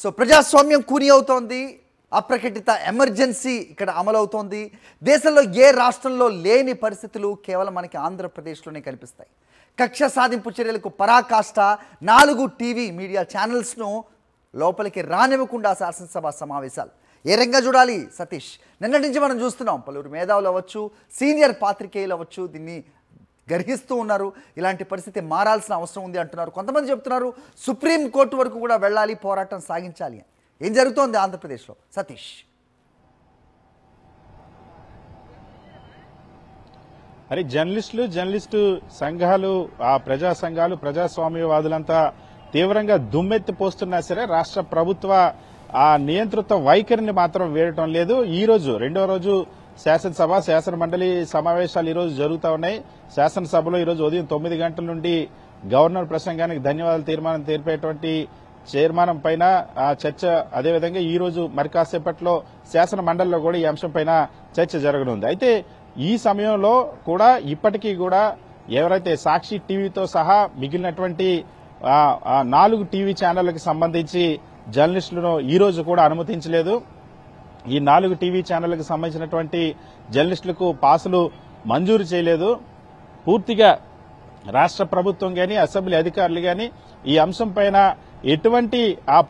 So ప్రజాస్వామ్యం కూని అవుతోంది. అప్రకటిత ఎమర్జెన్సీ ఇక్కడ అమలవుతోంది. దేశంలో ఏ రాష్ట్రంలో లేని పరిస్థితులు కేవలం మనకి ఆంధ్రప్రదేశ్లోనే కనిపిస్తాయి. కక్ష సాధింపు చర్యలకు పరాకాష్ట 4 టీవీ మీడియా ఛానల్స్ను లోపలికి రానివ్వకుండా శాసనసభ సమావేశాలు. ఏ రంగా చూడాలి సతీష్? నిన్నటి నుంచి మనం చూస్తున్నాం, పలువురు మేధావులు అవ్వచ్చు, సీనియర్ పాత్రికేయులు అవ్వచ్చు దీన్ని గర్హిస్తూ ఉన్నారు. ఇలాంటి పరిస్థితి మారాల్సిన అవసరం ఉంది అంటున్నారు. కొంతమంది చెప్తున్నారు సుప్రీంకోర్టు వరకు కూడా వెళ్ళాలి, పోరాటం సాగించాలి అని. ఏం జరుగుతోంది ఆంధ్రప్రదేశ్లో సతీష్? అరే జర్నలిస్టు సంఘాలు, ఆ ప్రజా సంఘాలు, ప్రజాస్వామ్యవాదులంతా తీవ్రంగా దుమ్మెత్తి పోస్తున్నా సరే రాష్ట్ర ప్రభుత్వ ఆ నియంతృత్వ వైఖరిని మాత్రం వేయటం లేదు. ఈ రోజు రెండో రోజు శాసనసభ శాసన మండలి సమావేశాలు ఈ రోజు జరుగుతూ ఉన్నాయి. శాసనసభలో ఈ రోజు ఉదయం 9 గంటల నుండి గవర్నర్ ప్రసంగానికి ధన్యవాదాలు తీర్మానం తెలిపేటువంటి తీర్మానం పైన చర్చ, అదేవిధంగా ఈ రోజు మరి కాసేపట్లో శాసన మండలిలో కూడా ఈ అంశం పైన చర్చ జరగనుంది. అయితే ఈ సమయంలో కూడా ఇప్పటికీ కూడా ఎవరైతే సాక్షి టీవీతో సహా మిగిలినటువంటి 4 టీవీ ఛానళ్లకు సంబంధించి జర్నలిస్టులను ఈ రోజు కూడా అనుమతించలేదు. ఈ 4 టీవీ ఛానళ్లకు సంబంధించినటువంటి జర్నలిస్టులకు పాసులు మంజూరు చేయలేదు. పూర్తిగా రాష్ట్ర ప్రభుత్వం గాని, అసెంబ్లీ అధికారులు గాని ఈ అంశం పైన ఎటువంటి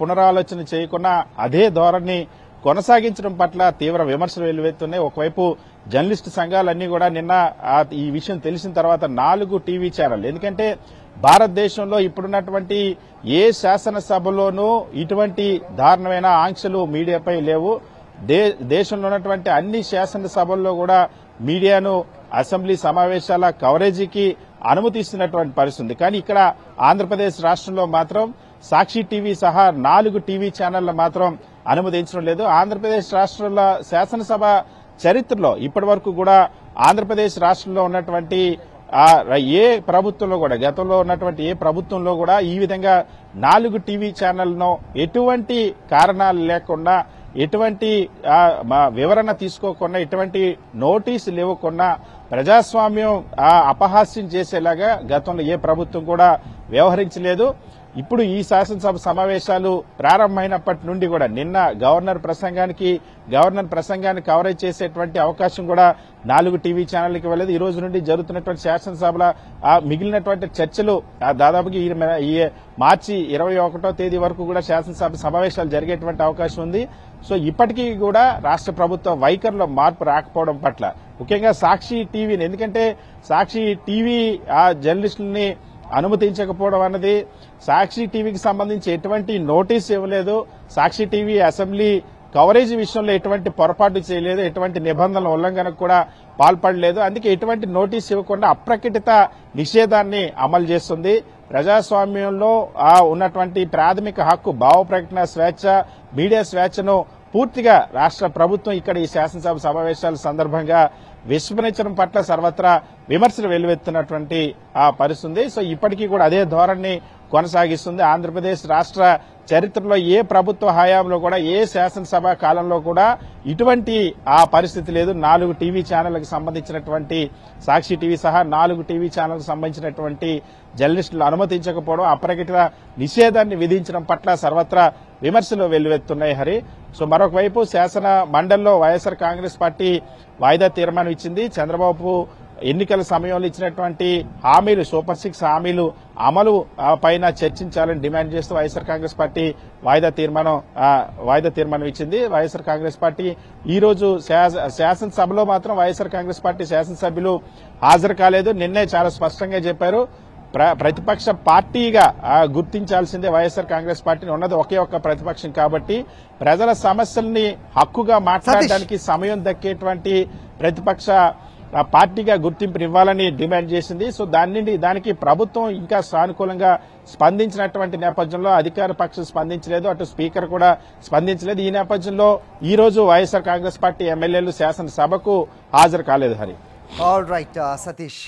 పునరాలోచన చేయకుండా అదే ధోరణి కొనసాగించడం పట్ల తీవ్ర విమర్శలు వెల్లువెత్తున్నాయి. ఒకవైపు జర్నలిస్టు సంఘాలన్నీ కూడా నిన్న ఈ విషయం తెలిసిన తర్వాత 4 టీవీ ఛానల్, ఎందుకంటే భారతదేశంలో ఇప్పుడున్నటువంటి ఏ శాసనసభలోనూ ఇటువంటి దారుణమైన ఆంక్షలు మీడియాపై లేవు. దేశంలో ఉన్నటువంటి అన్ని శాసనసభల్లో కూడా మీడియాను అసెంబ్లీ సమావేశాల కవరేజీకి అనుమతిస్తున్నటువంటి పరిస్థితి. కానీ ఇక్కడ ఆంధ్రప్రదేశ్ రాష్ట్రంలో మాత్రం సాక్షి టీవీ సహా 4 టీవీ ఛానళ్లు మాత్రం అనుమతించడం లేదు. ఆంధ్రప్రదేశ్ రాష్ట్రంలో శాసనసభ చరిత్రలో ఇప్పటి వరకు కూడా ఆంధ్రప్రదేశ్ రాష్ట్రంలో ఉన్నటువంటి ఏ ప్రభుత్వంలో కూడా, గతంలో ఉన్నటువంటి ఏ ప్రభుత్వంలో కూడా ఈ విధంగా 4 టీవీ ఛానళ్లను ఎటువంటి కారణాలు లేకుండా, ఎటువంటి వివరణ తీసుకోకుండా, ఎటువంటి నోటీసులు ఇవ్వకుండా ప్రజాస్వామ్యం అపహాస్యం చేసేలాగా గతంలో ఏ ప్రభుత్వం కూడా వ్యవహరించలేదు. ఇప్పుడు ఈ శాసనసభ సమావేశాలు ప్రారంభమైనప్పటి నుండి కూడా నిన్న గవర్నర్ ప్రసంగాన్ని కవరేజ్ చేసేటువంటి అవకాశం కూడా 4 టీవీ ఛానళ్లకి వెళ్ళలేదు. ఈ రోజు నుండి జరుగుతున్నటువంటి శాసనసభల మిగిలినటువంటి చర్చలు దాదాపుగా ఈ మార్చి 21వ తేదీ వరకు కూడా శాసనసభ సమావేశాలు జరిగేటువంటి అవకాశం ఉంది. సో ఇప్పటికీ కూడా రాష్ట్ర ప్రభుత్వ వైఖరిలో మార్పు రాకపోవడం పట్ల, ముఖ్యంగా సాక్షి టీవీని, ఎందుకంటే సాక్షి టీవీ జర్నలిస్టులని అనుమతించకపోవడం అన్నది, సాక్షి టీవీకి సంబంధించి ఎటువంటి నోటీస్ ఇవ్వలేదు, సాక్షి టీవీ అసెంబ్లీ కవరేజ్ విషయంలో ఎటువంటి పొరపాటు చేయలేదు, ఎటువంటి నిబంధనల ఉల్లంఘనకు కూడా పాల్పడలేదు. అందుకే ఎటువంటి నోటీస్ ఇవ్వకుండా అప్రకటిత నిషేధాన్ని అమలు చేస్తుంది. ప్రజాస్వామ్యంలో ఉన్నటువంటి ప్రాథమిక హక్కు భావ ప్రకటన స్వేచ్ఛ, మీడియా స్వేచ్ఛను పూర్తిగా రాష్ట్ర ప్రభుత్వం ఇక్కడ ఈ శాసనసభ సమావేశాల సందర్భంగా విస్మరించడం పట్ల సర్వత్రా విమర్శలు వెల్లువెత్తున్నటువంటి పరిస్థితుంది. సో ఇప్పటికీ కూడా అదే ధోరణి కొనసాగిస్తుంది. ఆంధ్రప్రదేశ్ రాష్ట్ర చరిత్రలో ఏ ప్రభుత్వ హయాంలో కూడా, ఏ శాసనసభ కాలంలో కూడా ఇటువంటి పరిస్థితి లేదు. 4 టీవీ ఛానళ్లకు సంబంధించినటువంటి సాక్షి టీవీ సహా 4 టీవీ ఛానళ్లకు సంబంధించినటువంటి జర్నలిస్టులు అనుమతించకపోవడం, అప్రకటిత నిషేధాన్ని విధించడం పట్ల సర్వత్రా విమర్శలు వెల్లువెత్తున్నాయి హరి. సో మరొక వైపు శాసన మండలిలో వైఎస్ఆర్ కాంగ్రెస్ పార్టీ వాయిదా తీర్మానం ఇచ్చింది. చంద్రబాబు ఎన్నికల సమయంలో ఇచ్చినటువంటి హామీలు, సూపర్ 6 హామీలు అమలు పైన చర్చించాలని డిమాండ్ చేస్తూ వైఎస్ఆర్ కాంగ్రెస్ పార్టీ వాయిదా తీర్మానం ఇచ్చింది. వైఎస్ఆర్ కాంగ్రెస్ పార్టీ ఈ రోజు శాసనసభలో మాత్రం వైఎస్ఆర్ కాంగ్రెస్ పార్టీ శాసనసభ్యులు హాజరు కాలేదు. నిన్నే చాలా స్పష్టంగా చెప్పారు, ప్రతిపక్ష పార్టీగా గుర్తించాల్సిందే వైఎస్ఆర్ కాంగ్రెస్ పార్టీని, ఉన్నది ఒకే ఒక్క ప్రతిపక్షం కాబట్టి ప్రజల సమస్యల్ని హక్కుగా మాట్లాడడానికి సమయం దక్కేటువంటి ప్రతిపక్ష పార్టీగా గుర్తింపునివ్వాలని డిమాండ్ చేసింది. సో దానికి ప్రభుత్వం ఇంకా సానుకూలంగా స్పందించినటువంటి నేపథ్యంలో అధికార పక్షం స్పందించలేదు, అటు స్పీకర్ కూడా స్పందించలేదు. ఈ నేపథ్యంలో ఈ రోజు వైఎస్ఆర్ కాంగ్రెస్ పార్టీ ఎమ్మెల్యేలు శాసనసభకు హాజరు కాలేదు హరి. All right Satish.